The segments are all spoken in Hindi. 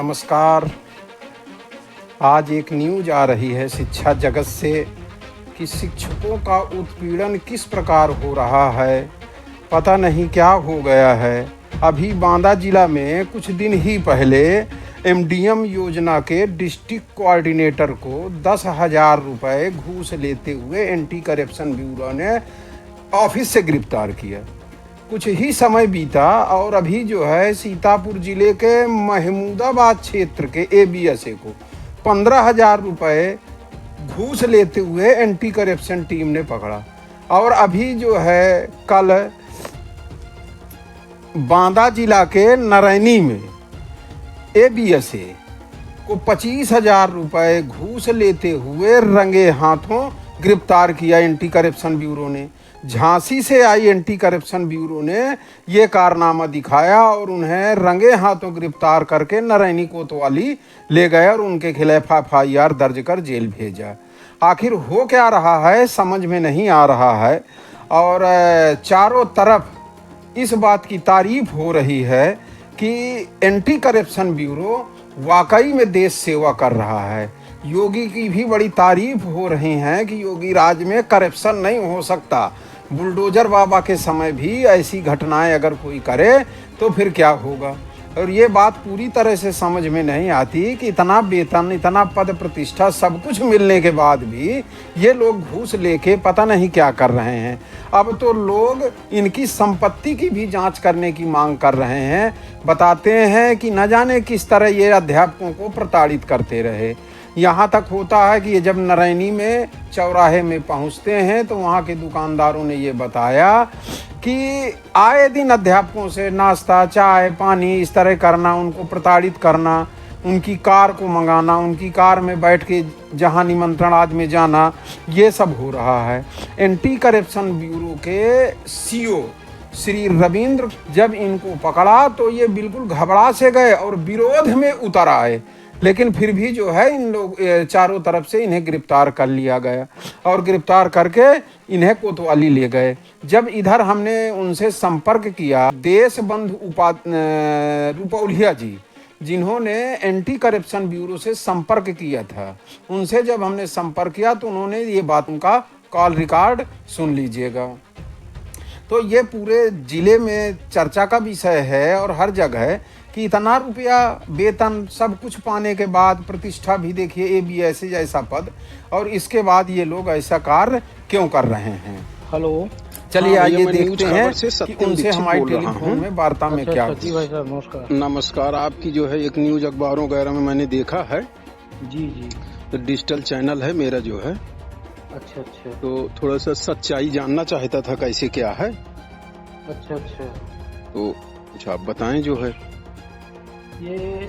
नमस्कार। आज एक न्यूज आ रही है शिक्षा जगत से कि शिक्षकों का उत्पीड़न किस प्रकार हो रहा है। पता नहीं क्या हो गया है। अभी बांदा जिला में कुछ दिन ही पहले एमडीएम योजना के डिस्ट्रिक्ट कोऑर्डिनेटर को 10,000 रुपये घूस लेते हुए एंटी करप्शन ब्यूरो ने ऑफिस से गिरफ्तार किया। कुछ ही समय बीता और अभी जो है सीतापुर जिले के महमूदाबाद क्षेत्र के एबीएसए को 15,000 रुपये घूस लेते हुए एंटी करप्शन टीम ने पकड़ा। और अभी जो है कल बांदा जिला के नरैनी में एबीएसए को 25,000 रुपये घूस लेते हुए रंगे हाथों गिरफ्तार किया एंटी करप्शन ब्यूरो ने। झांसी से आई एंटी करप्शन ब्यूरो ने ये कारनामा दिखाया और उन्हें रंगे हाथों गिरफ्तार करके नरैनी कोतवाली ले गए और उनके खिलाफ एफआईआर दर्ज कर जेल भेजा। आखिर हो क्या रहा है समझ में नहीं आ रहा है। और चारों तरफ इस बात की तारीफ हो रही है कि एंटी करप्शन ब्यूरो वाकई में देश सेवा कर रहा है। योगी की भी बड़ी तारीफ हो रही है कि योगी राज में करप्शन नहीं हो सकता। बुलडोजर बाबा के समय भी ऐसी घटनाएं अगर कोई करे तो फिर क्या होगा। और ये बात पूरी तरह से समझ में नहीं आती कि इतना वेतन, इतना पद प्रतिष्ठा सब कुछ मिलने के बाद भी ये लोग घूस लेके पता नहीं क्या कर रहे हैं। अब तो लोग इनकी संपत्ति की भी जांच करने की मांग कर रहे हैं। बताते हैं कि न जाने किस तरह ये अध्यापकों को प्रताड़ित करते रहे। यहाँ तक होता है कि ये जब नरैनी में चौराहे में पहुँचते हैं तो वहाँ के दुकानदारों ने ये बताया कि आए दिन अध्यापकों से नाश्ता, चाय, पानी इस तरह करना, उनको प्रताड़ित करना, उनकी कार को मंगाना, उनकी कार में बैठ के जहाँ निमंत्रण आज में जाना, ये सब हो रहा है। एंटी करप्शन ब्यूरो के सीओ श्री रविंद्र जब इनको पकड़ा तो ये बिल्कुल घबरा से गए और विरोध में उतर आए। लेकिन फिर भी जो है इन लोग चारों तरफ से इन्हें गिरफ्तार कर लिया गया और गिरफ्तार करके इन्हें कोतवाली ले गए। जब इधर हमने उनसे संपर्क किया, देशबंधु रुपौलिया जी जिन्होंने एंटी करप्शन ब्यूरो से संपर्क किया था, उनसे जब हमने संपर्क किया तो उन्होंने ये बात, उनका कॉल रिकॉर्ड सुन लीजिएगा। तो ये पूरे ज़िले में चर्चा का विषय है और हर जगह कि इतना रुपया वेतन सब कुछ पाने के बाद, प्रतिष्ठा भी देखिए एबीएसए जैसा पद, और इसके बाद ये लोग ऐसा कार्य क्यों कर रहे हैं। हेलो, चलिए आइए देखते हैं कि उनसे हमारी टेलीफोन में वार्ता में क्या। सती भाई साहब नमस्कार। नमस्कार। आपकी जो है एक न्यूज अखबारों वगैरह में मैंने देखा है। जी जी। तो डिजिटल चैनल है मेरा जो है। अच्छा अच्छा। तो थोड़ा सा सच्चाई जानना चाहता था कैसे क्या है। अच्छा अच्छा। तो कुछ आप बताएं जो है। ये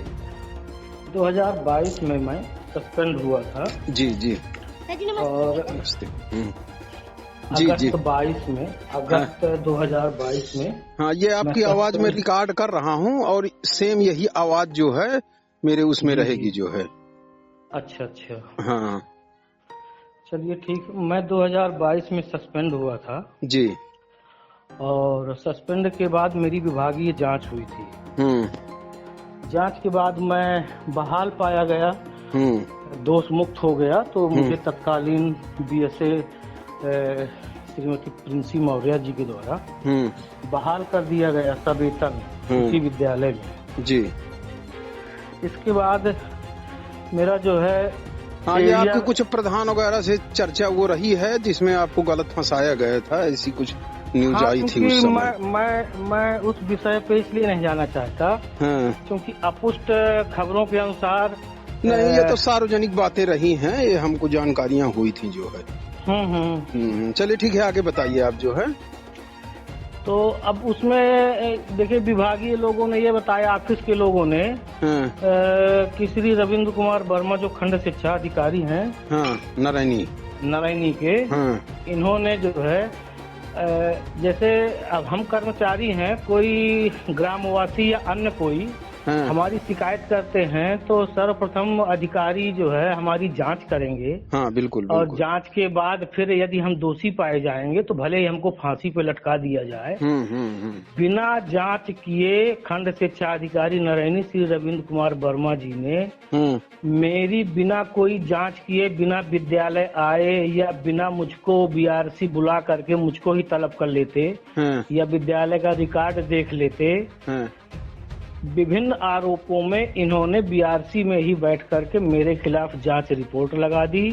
2022 में मैं सस्पेंड हुआ था। जी जी। और जी जी। अगस्त 2022 में। हाँ, ये आपकी आवाज में रिकॉर्ड कर रहा हूँ और सेम यही आवाज जो है मेरे उसमें रहेगी जो है। अच्छा अच्छा। हाँ चलिए ठीक। मैं 2022 में सस्पेंड हुआ था जी। और सस्पेंड के बाद मेरी विभागीय जांच हुई थी। जांच के बाद मैं बहाल पाया गया, दोष मुक्त हो गया। तो मुझे तत्कालीन बीएसए श्रीमती प्रिंसी मौर्य जी के द्वारा बहाल कर दिया गया सवेतन उसी विद्यालय में। जी। इसके बाद मेरा जो है हाँ, ये आपके कुछ प्रधान वगैरह से चर्चा वो रही है जिसमें आपको गलत फंसाया गया था, ऐसी कुछ न्यूज आई थी उस समय। मैं उस विषय पे इसलिए नहीं जाना चाहता क्योंकि अपुष्ट खबरों के अनुसार नहीं, ये तो सार्वजनिक बातें रही हैं, ये हमको जानकारियां हुई थी जो है। चलिए ठीक है, आगे बताइए आप जो है। तो अब उसमें देखिए विभागीय लोगों ने ये बताया, ऑफिस के लोगों ने कि श्री रविंद्र कुमार वर्मा जो खंड शिक्षा अधिकारी हैं नरैनी के, इन्होंने जो है जैसे अब हम कर्मचारी हैं, कोई ग्रामवासी या अन्य कोई हमारी शिकायत करते हैं तो सर्वप्रथम अधिकारी जो है हमारी जांच करेंगे। हाँ बिल्कुल, और जांच के बाद फिर यदि हम दोषी पाए जाएंगे तो भले ही हमको फांसी पे लटका दिया जाए। बिना जांच किए खंड शिक्षा अधिकारी नरैनी श्री रविंद्र कुमार वर्मा जी ने मेरी बिना कोई जांच किए, बिना विद्यालय आए या बिना मुझको बीआरसी बुला करके मुझको ही तलब कर लेते या विद्यालय का रिकॉर्ड देख लेते, विभिन्न आरोपों में इन्होंने बीआरसी में ही बैठ करके मेरे खिलाफ जांच रिपोर्ट लगा दी।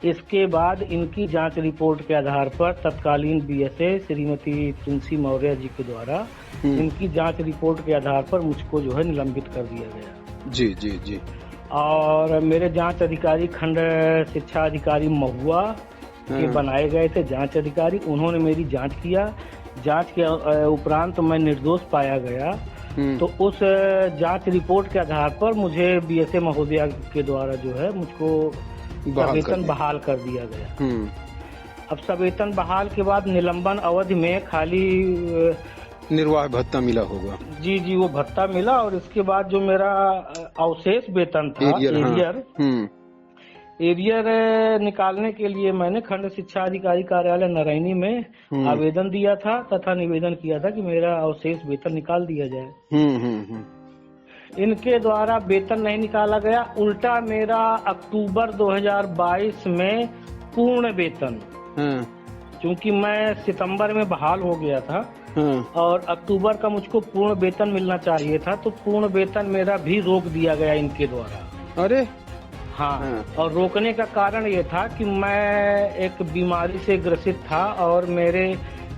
इसके बाद इनकी जांच रिपोर्ट के आधार पर तत्कालीन बीएसए श्रीमती तुलसी मौर्य जी के द्वारा इनकी जांच रिपोर्ट के आधार पर मुझको जो है निलंबित कर दिया गया। जी जी जी। और मेरे जांच अधिकारी खंड शिक्षा अधिकारी महुआ के बनाए गए थे जांच अधिकारी, उन्होंने मेरी जांच किया। जांच के उपरांत मैं निर्दोष पाया गया तो उस जांच रिपोर्ट के आधार पर मुझे बीएसए महोदया के द्वारा जो है मुझको सवेतन बहाल कर दिया गया। अब सवेतन बहाल के बाद निलंबन अवधि में खाली निर्वाह भत्ता मिला होगा। जी जी, वो भत्ता मिला। और इसके बाद जो मेरा अवशेष वेतन था एरियर निकालने के लिए मैंने खंड शिक्षा अधिकारी कार्यालय नरैनी में आवेदन दिया था तथा निवेदन किया था कि मेरा अवशेष वेतन निकाल दिया जाए। इनके द्वारा वेतन नहीं निकाला गया, उल्टा मेरा अक्टूबर 2022 में पूर्ण वेतन, क्योंकि मैं सितंबर में बहाल हो गया था और अक्टूबर का मुझको पूर्ण वेतन मिलना चाहिए था, तो पूर्ण वेतन मेरा भी रोक दिया गया इनके द्वारा। अरे हाँ, और रोकने का कारण ये था कि मैं एक बीमारी से ग्रसित था और मेरे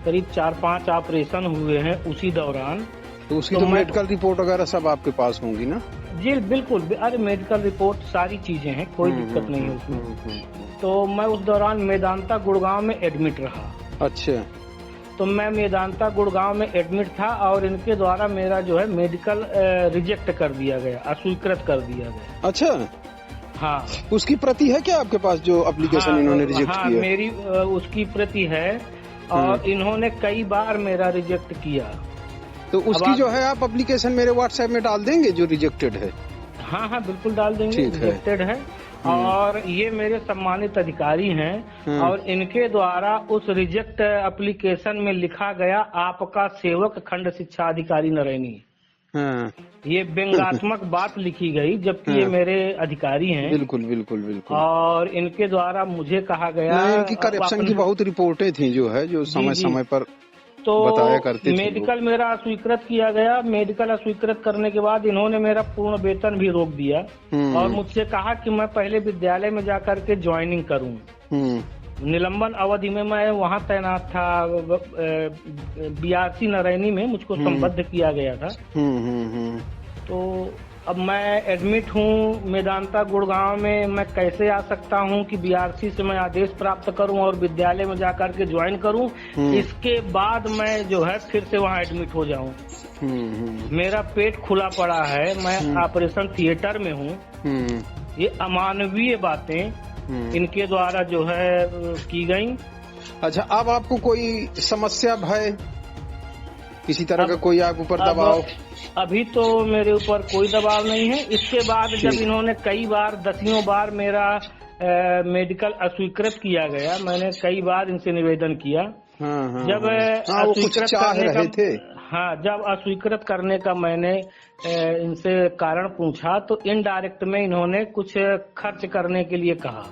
करीब 4-5 ऑपरेशन हुए हैं उसी दौरान। तो उसकी तो मेडिकल रिपोर्ट वगैरह सब आपके पास होंगी ना? जी बिल्कुल, अरे मेडिकल रिपोर्ट सारी चीजें हैं, कोई दिक्कत नहीं है उसमें। तो मैं उस दौरान मेदांता गुड़गांव में एडमिट रहा। अच्छा। तो मैं मेदांता गुड़गांव में एडमिट था और इनके द्वारा मेरा जो है मेडिकल रिजेक्ट कर दिया गया, अस्वीकृत कर दिया गया। अच्छा। हाँ, उसकी प्रति है क्या आपके पास जो एप्लीकेशन इन्होंने रिजेक्ट किया? मेरी उसकी प्रति है और इन्होंने कई बार मेरा रिजेक्ट किया। तो उसकी जो है आप एप्लीकेशन मेरे व्हाट्सएप में डाल देंगे जो रिजेक्टेड है? हाँ हाँ बिल्कुल डाल देंगे, रिजेक्टेड है। और ये मेरे सम्मानित अधिकारी हैं और इनके द्वारा उस रिजेक्ट एप्लीकेशन में लिखा गया आपका सेवक खंड शिक्षा अधिकारी नरैनी। ये व्यंग्यात्मक बात लिखी गई, जबकि ये मेरे अधिकारी हैं। बिल्कुल बिल्कुल बिल्कुल। और इनके द्वारा मुझे कहा गया कि करप्शन की बहुत रिपोर्टें थी जो है जो समय समय पर तो बताया करते थे। मेडिकल मेरा अस्वीकृत किया गया। मेडिकल अस्वीकृत करने के बाद इन्होंने मेरा पूर्ण वेतन भी रोक दिया और मुझसे कहा कि मैं पहले विद्यालय में जाकर के ज्वाइनिंग करूं। निलंबन अवधि में मैं वहां तैनात था, बीआरसी नरैनी में मुझको संबद्ध किया गया था। तो अब मैं एडमिट हूँ मेदांता गुड़गांव में, मैं कैसे आ सकता हूँ कि बीआरसी से मैं आदेश प्राप्त करूँ और विद्यालय में जाकर के ज्वाइन करूँ, इसके बाद मैं जो है फिर से वहाँ एडमिट हो जाऊँ। मेरा पेट खुला पड़ा है, मैं ऑपरेशन थिएटर में हूँ। ये अमानवीय बातें इनके द्वारा जो है की गई। अच्छा, अब आपको कोई समस्या, भय, किसी तरह का कोई आप ऊपर दबाव? अभी तो मेरे ऊपर कोई दबाव नहीं है। इसके बाद जब इन्होंने कई बार, दसियों बार मेरा मेडिकल अस्वीकृत किया गया, मैंने कई बार इनसे निवेदन किया। जब अस्वीकृत करने का जब अस्वीकृत करने का मैंने इनसे कारण पूछा तो इनडायरेक्ट में इन्होंने कुछ खर्च करने के लिए कहा।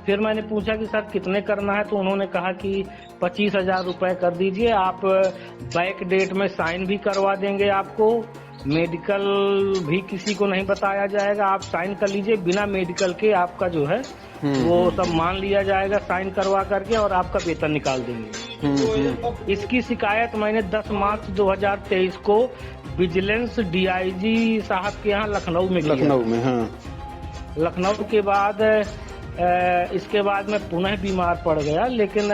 फिर मैंने पूछा कि सर कितने करना है, तो उन्होंने कहा कि 25,000 रुपए कर दीजिए, आप बैक डेट में साइन भी करवा देंगे, आपको मेडिकल भी किसी को नहीं बताया जाएगा, आप साइन कर लीजिए, बिना मेडिकल के आपका जो है वो सब मान लिया जाएगा साइन करवा करके और आपका वेतन निकाल देंगे। इसकी शिकायत मैंने 10 मार्च 2023 को विजिलेंस डीआईजी साहब के यहाँ लखनऊ में लखनऊ के बाद इसके बाद मैं पुनः बीमार पड़ गया, लेकिन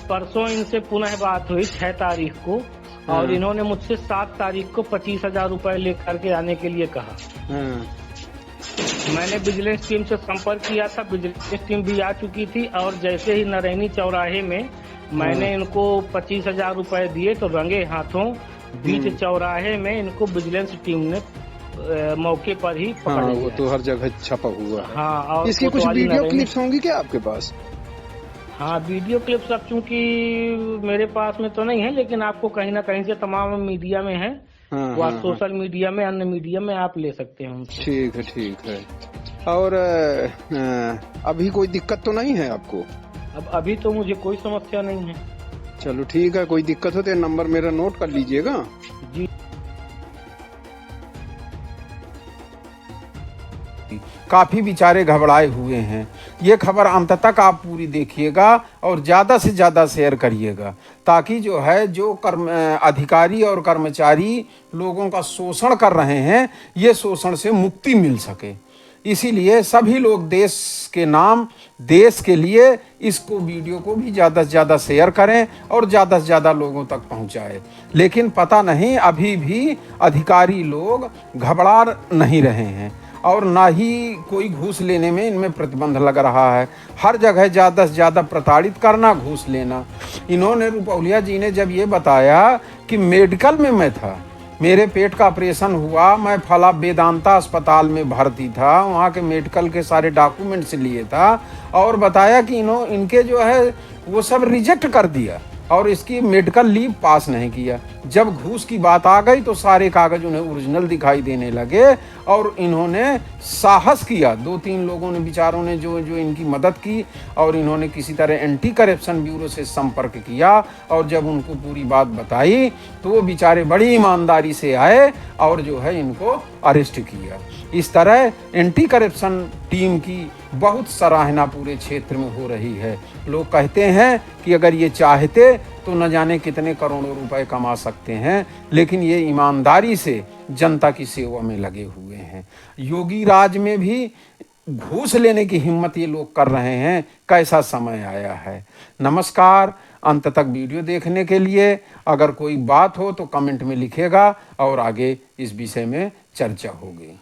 परसों इनसे पुनः बात हुई 6 तारीख को और इन्होंने मुझसे 7 तारीख को 25,000 रुपए लेकर के आने के लिए कहा। मैंने विजिलेंस टीम से संपर्क किया था, विजिलेंस टीम भी आ चुकी थी और जैसे ही नरैनी चौराहे में मैंने इनको 25,000 रुपए दिए तो रंगे हाथों बीच चौराहे में इनको विजिलेंस टीम ने मौके पर ही पकड़ लिया। वो तो हर जगह छपा हुआ है। हाँ, और इसकी कुछ वीडियो क्लिप्स होंगी क्या आपके पास? हाँ, वीडियो क्लिप्स अब चूंकि मेरे पास में तो नहीं है, लेकिन आपको कहीं ना कहीं से तमाम मीडिया में है। वो सोशल मीडिया में, अन्य मीडिया में आप ले सकते हैं उनसे। ठीक है, ठीक है। और अभी कोई दिक्कत तो नहीं है आपको? अब अभी तो मुझे कोई समस्या नहीं है। चलो ठीक है, कोई दिक्कत हो तो नंबर मेरा नोट कर लीजिएगा। जी। काफी बेचारे घबराए हुए हैं। ये खबर अंत तक आप पूरी देखिएगा और ज़्यादा से ज़्यादा शेयर करिएगा, ताकि जो है जो अधिकारी और कर्मचारी लोगों का शोषण कर रहे हैं, ये शोषण से मुक्ति मिल सके। इसीलिए सभी लोग देश के नाम, देश के लिए इसको वीडियो को भी ज़्यादा से ज़्यादा शेयर करें और ज़्यादा से ज़्यादा लोगों तक पहुंचाएं। लेकिन पता नहीं अभी भी अधिकारी लोग घबरा नहीं रहे हैं और ना ही कोई घूस लेने में इनमें प्रतिबंध लग रहा है। हर जगह ज़्यादा से ज़्यादा प्रताड़ित करना, घूस लेना। इन्होंने, रुपौलिया जी ने जब ये बताया कि मेडिकल में मैं था, मेरे पेट का ऑपरेशन हुआ, मैं फला वेदांता अस्पताल में भर्ती था, वहाँ के मेडिकल के सारे डॉक्यूमेंट्स लिए था, और बताया कि इनके जो है वो सब रिजेक्ट कर दिया और इसकी मेडिकल लीव पास नहीं किया। जब घूस की बात आ गई तो सारे कागज उन्हें ओरिजिनल दिखाई देने लगे और इन्होंने साहस किया। 2-3 लोगों ने, बेचारों ने जो इनकी मदद की और इन्होंने किसी तरह एंटी करप्शन ब्यूरो से संपर्क किया और जब उनको पूरी बात बताई तो वो बेचारे बड़ी ईमानदारी से आए और जो है इनको अरेस्ट किया। इस तरह एंटी करप्शन टीम की बहुत सराहना पूरे क्षेत्र में हो रही है। लोग कहते हैं कि अगर ये चाहते तो न जाने कितने करोड़ों रुपए कमा सकते हैं, लेकिन ये ईमानदारी से जनता की सेवा में लगे हुए हैं। योगी राज में भी घूस लेने की हिम्मत ये लोग कर रहे हैं। कैसा समय आया है। नमस्कार। अंत तक वीडियो देखने के लिए। अगर कोई बात हो तो कमेंट में लिखेगा और आगे इस विषय में चर्चा होगी।